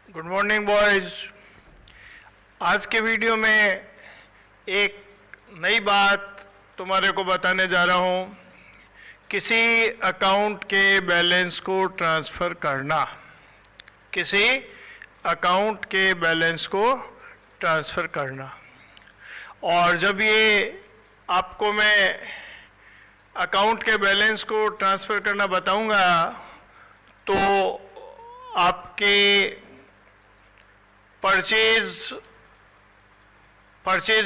Good morning boys. आज के video में एक नई बात तुम्हारे को बताने जा रहा हूँ। किसी अकाउंट के बैलेंस को ट्रांसफ़र करना, किसी अकाउंट के बैलेंस को ट्रांसफ़र करना। और जब ये आपको मैं अकाउंट के बैलेंस को ट्रांसफ़र करना बताऊंगा तो आपके purchase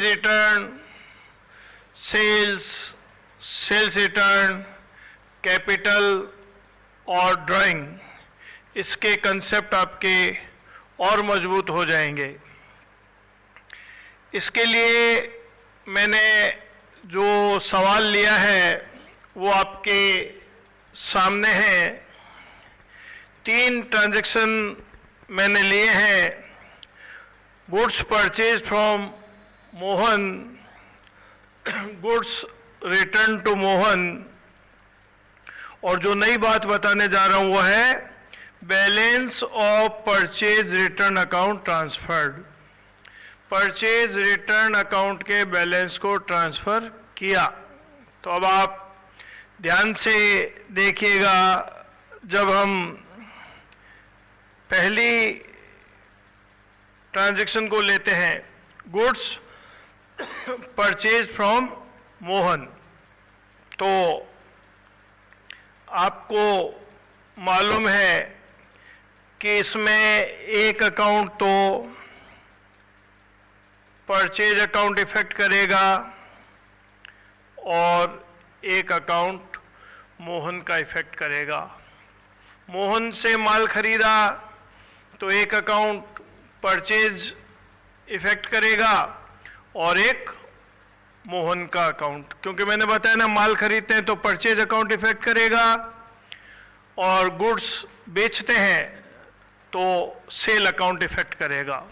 return, sales return, capital और ड्राइंग, इसके कंसेप्ट आपके और मजबूत हो जाएंगे। इसके लिए मैंने जो सवाल लिया है वो आपके सामने है। 3 ट्रांजैक्शन मैंने लिए हैं। Goods purchase from Mohan, goods return to Mohan, और जो नई बात बताने जा रहा हूं वो है balance of purchase return account transferred. Purchase return account के बैलेंस को ट्रांसफर किया। तो अब आप ध्यान से देखिएगा। जब हम पहली ट्रांजैक्शन को लेते हैं, गुड्स परचेज फ्रॉम मोहन, तो आपको मालूम है कि इसमें एक अकाउंट तो परचेज अकाउंट इफेक्ट करेगा और एक अकाउंट मोहन का इफेक्ट करेगा। मोहन से माल खरीदा तो एक अकाउंट परचेज इफेक्ट करेगा और एक मोहन का अकाउंट, क्योंकि मैंने बताया ना माल खरीदते हैं तो परचेज अकाउंट इफेक्ट करेगा, और गुड्स बेचते हैं तो सेल अकाउंट इफेक्ट करेगा।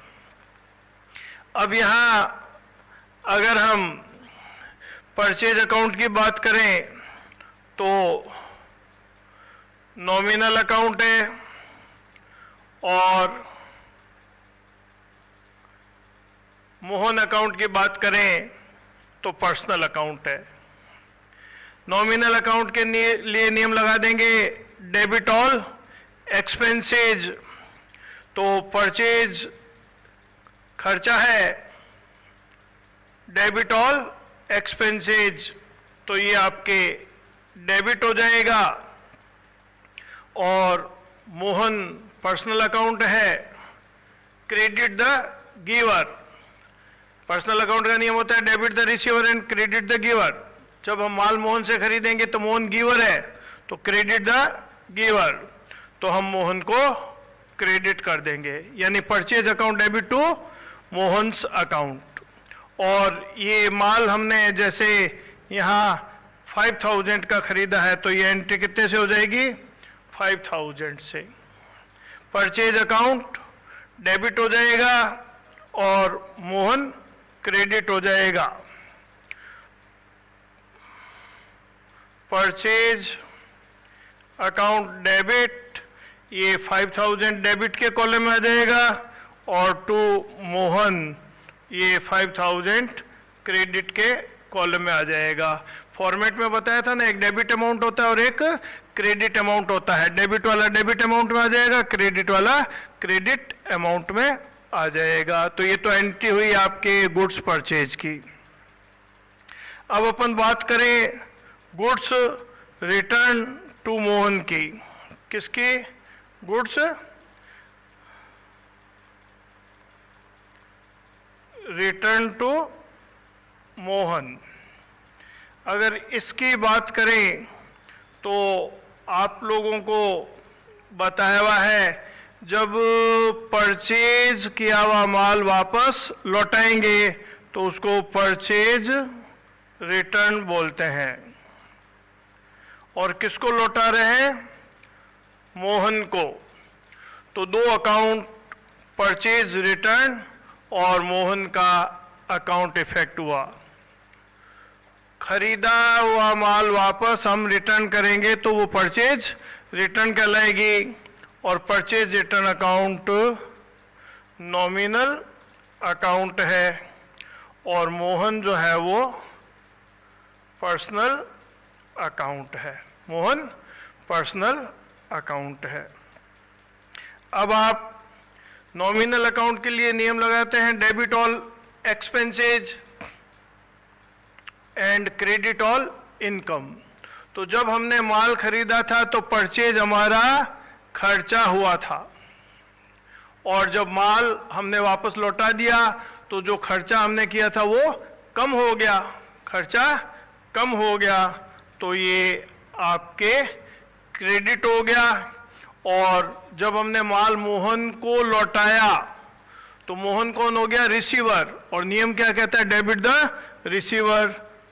अब यहाँ अगर हम परचेज अकाउंट की बात करें तो नॉमिनल अकाउंट है और मोहन अकाउंट की बात करें तो पर्सनल अकाउंट है। नॉमिनल अकाउंट के लिए नियम लगा देंगे डेबिट ऑल एक्सपेंसेज। तो परचेज खर्चा है, डेबिट ऑल एक्सपेंसेज, तो ये आपके डेबिट हो जाएगा। और मोहन पर्सनल अकाउंट है, credit the giver. Personal account का नियम होता है debit the receiver and credit the giver. जब हम माल मोहन से खरीदेंगे तो मोहन गिवर है, तो क्रेडिट द गिवर, तो हम मोहन को क्रेडिट कर देंगे, यानी purchase account debit to Mohan's account. और ये माल हमने जैसे यहाँ 5000 का खरीदा है तो ये एंट्री कितने से हो जाएगी? 5000 से। परचेज अकाउंट डेबिट हो जाएगा और मोहन क्रेडिट हो जाएगा। परचेज अकाउंट डेबिट, ये 5000 डेबिट के कॉलम में आ जाएगा, और टू मोहन ये 5000 क्रेडिट के कॉलम में आ जाएगा। फॉर्मेट में बताया था ना, एक डेबिट अमाउंट होता है और एक क्रेडिट अमाउंट होता है। डेबिट वाला डेबिट अमाउंट में आ जाएगा, क्रेडिट वाला क्रेडिट अमाउंट में आ जाएगा। तो ये तो एंट्री हुई आपके गुड्स परचेज की। अब अपन बात करें गुड्स रिटर्न टू मोहन की। किसकी? Goods return to Mohan. अगर इसकी बात करें तो आप लोगों को बताया हुआ है, जब परचेज किया हुआ माल वापस लौटाएंगे तो उसको परचेज रिटर्न बोलते हैं। और किसको लौटा रहे हैं? मोहन को। तो 2 अकाउंट, परचेज रिटर्न और मोहन का अकाउंट इफेक्ट हुआ। खरीदा हुआ माल वापस हम रिटर्न करेंगे तो वो परचेज रिटर्न कहलाएगी, और purchase return account nominal account है और मोहन जो है वो पर्सनल अकाउंट है। मोहन पर्सनल अकाउंट है। अब आप नॉमिनल अकाउंट के लिए नियम लगाते हैं, debit all expenses and credit all income. तो जब हमने माल खरीदा था तो परचेज हमारा खर्चा हुआ था, और जब माल हमने वापस लौटा दिया तो जो खर्चा हमने किया था वो कम हो गया, खर्चा कम हो गया, तो ये आपके क्रेडिट हो गया। और जब हमने माल मोहन को लौटाया तो मोहन कौन हो गया? रिसीवर। और नियम क्या कहता है? Debit the receiver.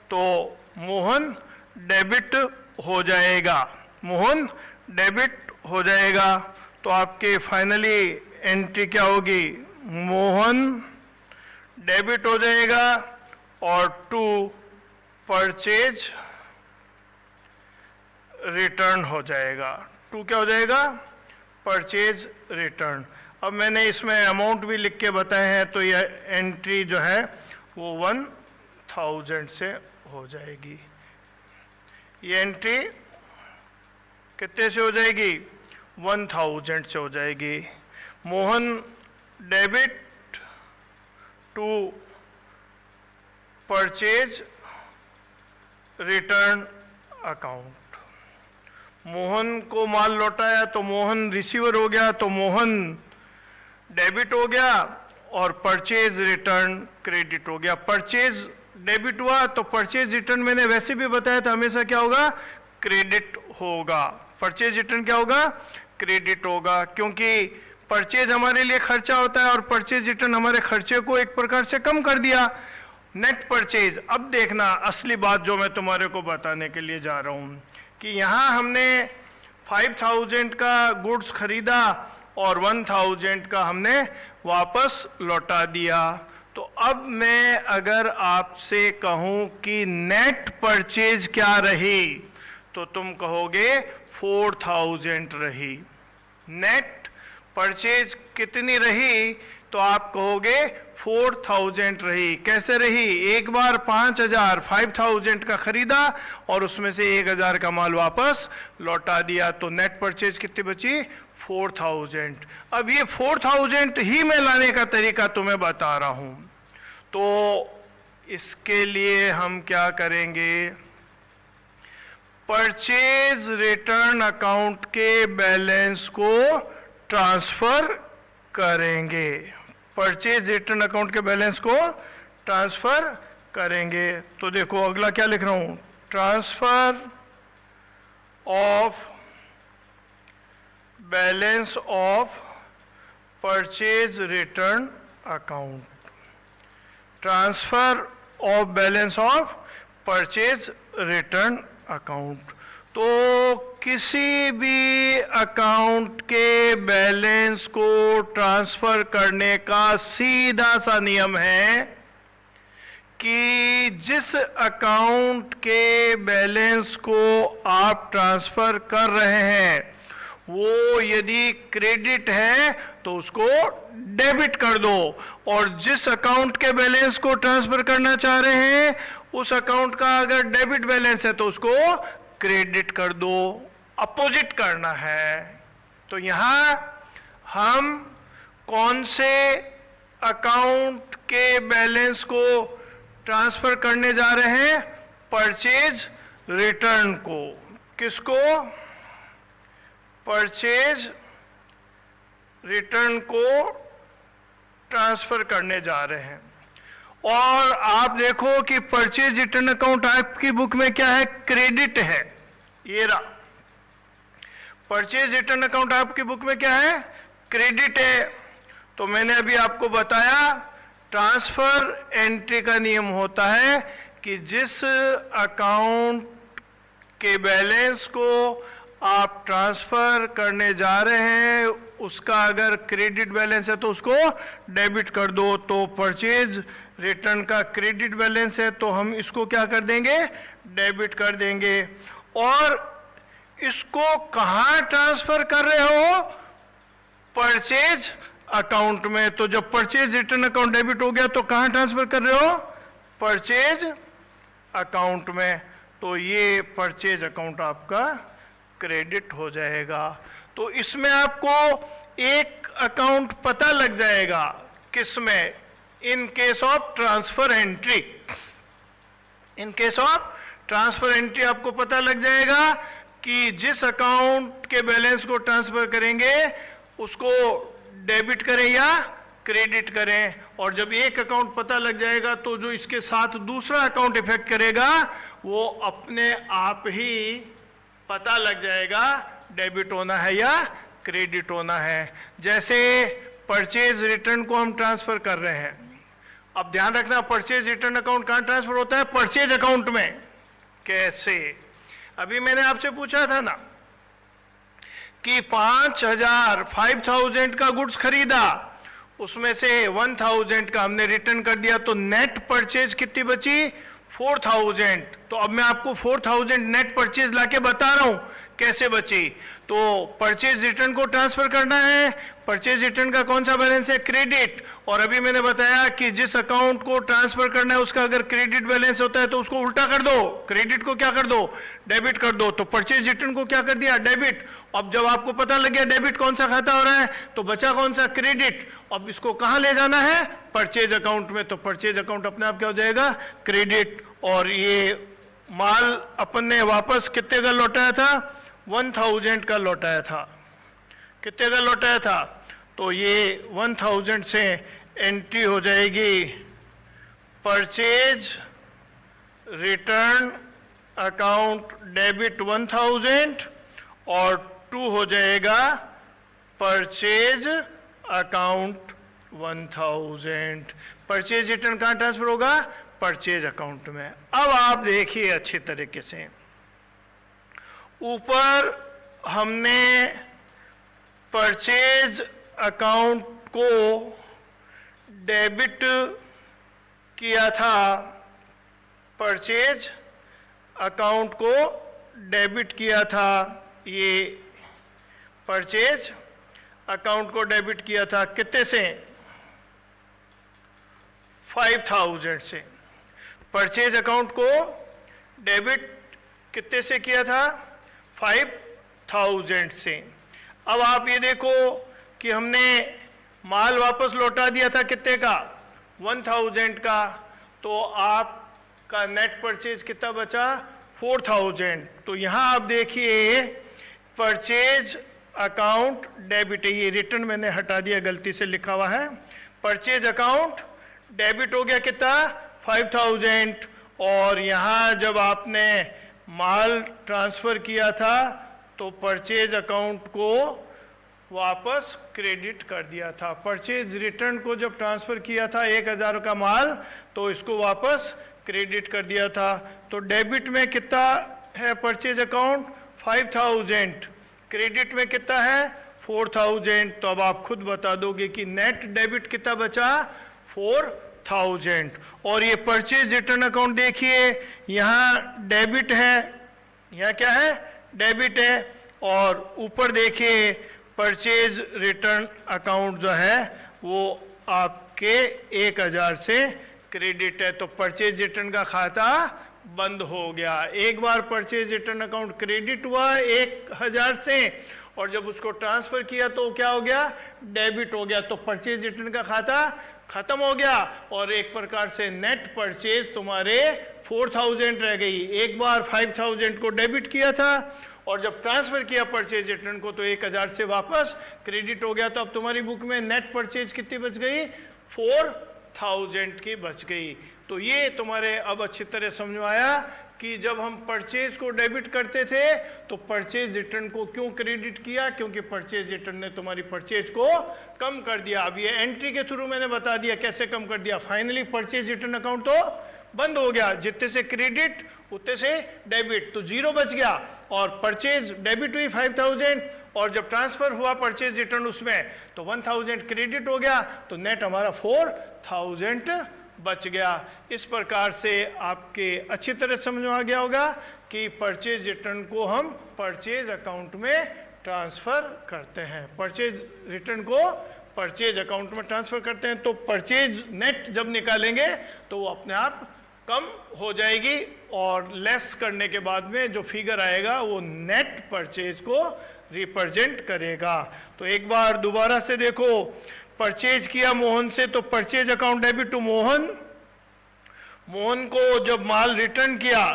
तो मोहन डेबिट हो जाएगा, मोहन डेबिट हो जाएगा। तो आपके फाइनली एंट्री क्या होगी? मोहन डेबिट हो जाएगा और टू परचेज रिटर्न हो जाएगा। टू क्या हो जाएगा? Purchase return. अब मैंने इसमें अमाउंट भी लिख के बताए हैं, तो यह एंट्री जो है वो 1000 से हो जाएगी। ये एंट्री कितने से हो जाएगी? 1000 से हो जाएगी। Mohan debit to purchase return account. Mohan को माल लौटाया तो मोहन रिसीवर हो गया, तो मोहन डेबिट हो गया और परचेज रिटर्न क्रेडिट हो गया। परचेज डेबिट हुआ तो परचेज रिटर्न मैंने वैसे भी बताया था हमेशा क्या होगा? क्रेडिट होगा। परचेज रिटर्न क्या होगा? क्रेडिट होगा, क्योंकि परचेज हमारे लिए खर्चा होता है और परचेज रिटर्न हमारे खर्चे को एक प्रकार से कम कर दिया। Net purchase. अब देखना असली बात जो मैं तुम्हारे को बताने के लिए जा रहा हूं कि यहां हमने 5000 का गुड्स खरीदा और 1000 का हमने वापस लौटा दिया। तो अब मैं अगर आपसे कहूं कि नेट परचेज क्या रही तो तुम कहोगे 4000 रही। नेट परचेज कितनी रही तो आप कहोगे 4000 रही। कैसे रही? एक बार 5000 का खरीदा और उसमें से 1000 का माल वापस लौटा दिया, तो नेट परचेज कितनी बची? 4000। अब ये 4000 ही मैं लाने का तरीका तुम्हें बता रहा हूं। तो इसके लिए हम क्या करेंगे? परचेज रिटर्न अकाउंट के बैलेंस को ट्रांसफर करेंगे। परचेज रिटर्न अकाउंट के बैलेंस को ट्रांसफर करेंगे। तो देखो अगला क्या लिख रहा हूं? Transfer of balance of purchase return account. Transfer of balance of purchase return account. तो किसी भी अकाउंट के बैलेंस को ट्रांसफर करने का सीधा सा नियम है कि जिस अकाउंट के बैलेंस को आप ट्रांसफर कर रहे हैं वो यदि क्रेडिट है तो उसको डेबिट कर दो, और जिस अकाउंट के बैलेंस को ट्रांसफर करना चाह रहे हैं उस अकाउंट का अगर डेबिट बैलेंस है तो उसको क्रेडिट कर दो। अपोजिट करना है। तो यहां हम कौन से अकाउंट के बैलेंस को ट्रांसफर करने जा रहे हैं? परचेज रिटर्न को। किसको? परचेज रिटर्न को ट्रांसफर करने जा रहे हैं। और आप देखो कि परचेज रिटर्न अकाउंट आपकी बुक में क्या है? क्रेडिट है। ये रहा परचेज रिटर्न अकाउंट आपकी बुक में क्या है? क्रेडिट है। तो मैंने अभी आपको बताया ट्रांसफर एंट्री का नियम होता है कि जिस अकाउंट के बैलेंस को आप ट्रांसफर करने जा रहे हैं उसका अगर क्रेडिट बैलेंस है तो उसको डेबिट कर दो। तो परचेज रिटर्न का क्रेडिट बैलेंस है तो हम इसको क्या कर देंगे? डेबिट कर देंगे। और इसको कहां ट्रांसफर कर रहे हो? परचेज अकाउंट में। तो जब परचेज रिटर्न अकाउंट डेबिट हो गया तो कहां ट्रांसफर कर रहे हो? परचेज अकाउंट में। तो ये परचेज अकाउंट आपका क्रेडिट हो जाएगा। तो इसमें आपको एक अकाउंट पता लग जाएगा, किसमें? In case of transfer entry. In case of transfer entry आपको पता लग जाएगा कि जिस अकाउंट के बैलेंस को ट्रांसफर करेंगे उसको डेबिट करें या क्रेडिट करें। और जब एक अकाउंट पता लग जाएगा तो जो इसके साथ दूसरा अकाउंट इफेक्ट करेगा वो अपने आप ही पता लग जाएगा डेबिट होना है या क्रेडिट होना है। जैसे परचेज रिटर्न को हम ट्रांसफर कर रहे हैं, अब ध्यान रखना परचेज रिटर्न अकाउंट कहां ट्रांसफर होता है? परचेज अकाउंट में। कैसे? अभी मैंने आपसे पूछा था ना कि 5,000 का गुड्स खरीदा, उसमें से 1,000 का हमने रिटर्न कर दिया, तो नेट परचेज कितनी बची? 4,000। तो अब मैं आपको 4,000 नेट परचेज लाके बता रहा हूं कैसे बची। तो परचेज रिटर्न को ट्रांसफर करना है, परचेज रिटर्न का कौन सा बैलेंस है? क्रेडिट। और अभी मैंने बताया कि जिस अकाउंट को ट्रांसफर करना है उसका अगर क्रेडिट बैलेंस होता है तो उसको उल्टा कर दो, क्रेडिट को क्या कर दो? डेबिट कर दो। तो परचेज रिटर्न को क्या कर दिया? डेबिट। अब जब आपको पता लग गया डेबिट कौन सा खाता हो रहा है तो बचा कौन सा? क्रेडिट। अब इसको कहां ले जाना है? परचेज अकाउंट में। तो परचेज अकाउंट अपने आप क्या हो जाएगा? क्रेडिट। और ये माल अपन ने वापस कितने का लौटाया था? 1,000 का लौटाया था। कितने का लौटाया था? तो ये 1,000 से एंट्री हो जाएगी परचेज रिटर्न अकाउंट डेबिट 1,000 और 2 हो जाएगा परचेज अकाउंट 1,000। परचेज रिटर्न कहां ट्रांसफर होगा? परचेज अकाउंट में। अब आप देखिए अच्छी तरीके से, ऊपर हमने परचेज अकाउंट को डेबिट किया था, परचेज अकाउंट को डेबिट किया था, ये परचेज अकाउंट को डेबिट किया था कितने से? 5,000 से। परचेज अकाउंट को डेबिट कितने से किया था? 5,000 से। अब आप ये देखो कि हमने माल वापस लौटा दिया था कितने का? 1,000 का। तो आपका नेट परचेज कितना बचा? 4,000। तो यहां आप देखिए परचेज अकाउंट डेबिट है, ये रिटर्न मैंने हटा दिया, गलती से लिखा हुआ है। परचेज अकाउंट डेबिट हो गया कितना? 5,000। और यहां जब आपने माल ट्रांसफर किया था तो परचेज अकाउंट को वापस क्रेडिट कर दिया था। परचेज रिटर्न को जब ट्रांसफर किया था 1,000 का माल तो इसको वापस क्रेडिट कर दिया था। तो डेबिट में कितना है परचेज अकाउंट? 5,000। क्रेडिट में कितना है? 4,000। तो अब आप खुद बता दोगे कि नेट डेबिट कितना बचा? 4,000। और ये परचेज रिटर्न अकाउंट देखिए, यहाँ डेबिट है, यहाँ क्या है? डेबिट है। और ऊपर देखिए परचेज रिटर्न अकाउंट जो है वो आपके 1,000 से क्रेडिट है। तो परचेज रिटर्न का खाता बंद हो गया। एक बार परचेज रिटर्न अकाउंट क्रेडिट हुआ 1,000 से और जब उसको ट्रांसफर किया तो क्या हो गया? डेबिट हो गया। तो परचेज रिटर्न का खाता खत्म हो गया और एक प्रकार से नेट परचेज तुम्हारे 4,000 रह गई। एक बार 5,000 को डेबिट किया था और जब ट्रांसफर किया परचेज रिटर्न को तो 1,000 से वापस क्रेडिट हो गया। तो अब तुम्हारी बुक में नेट परचेज कितनी बच गई? 4,000 की बच गई। तो ये तुम्हारे अब अच्छी तरह समझ में आया कि जब हम परचेज को डेबिट करते थे तो परचेज रिटर्न को क्यों क्रेडिट किया? क्योंकि परचेज रिटर्न ने तुम्हारी परचेज को कम कर दिया। अब ये एंट्री के थ्रू मैंने बता दिया कैसे कम कर दिया। फाइनली परचेज रिटर्न अकाउंट तो बंद हो गया, जितने से क्रेडिट उतने से डेबिट, तो 0 बच गया और परचेज डेबिट हुई 5,000 और जब ट्रांसफर हुआ परचेज रिटर्न उसमें तो 1,000 क्रेडिट हो गया, तो नेट हमारा 4,000 बच गया। इस प्रकार से आपके अच्छी तरह समझ में आ गया होगा कि परचेज रिटर्न को हम परचेज अकाउंट में ट्रांसफर करते हैं। परचेज रिटर्न को परचेज अकाउंट में ट्रांसफर करते हैं, तो परचेज नेट जब निकालेंगे तो वो अपने आप कम हो जाएगी और लेस करने के बाद में जो फिगर आएगा वो नेट परचेज को रिप्रेजेंट करेगा। तो एक बार दोबारा से देखो, परचेज किया मोहन से तो purchase account debit to Mohan. Mohan को जब माल रिटर्न किया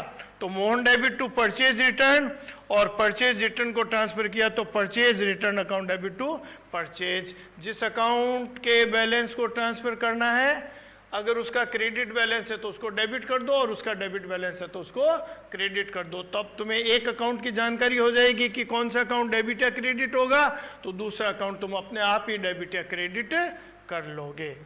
तो Mohan debit to purchase return, और परचेज रिटर्न को ट्रांसफर किया तो purchase return account debit to purchase. जिस अकाउंट के बैलेंस को ट्रांसफर करना है, अगर उसका क्रेडिट बैलेंस है तो उसको डेबिट कर दो, और उसका डेबिट बैलेंस है तो उसको क्रेडिट कर दो। तब तुम्हें एक अकाउंट की जानकारी हो जाएगी कि कौन सा अकाउंट डेबिट या क्रेडिट होगा, तो दूसरा अकाउंट तुम अपने आप ही डेबिट या क्रेडिट कर लोगे।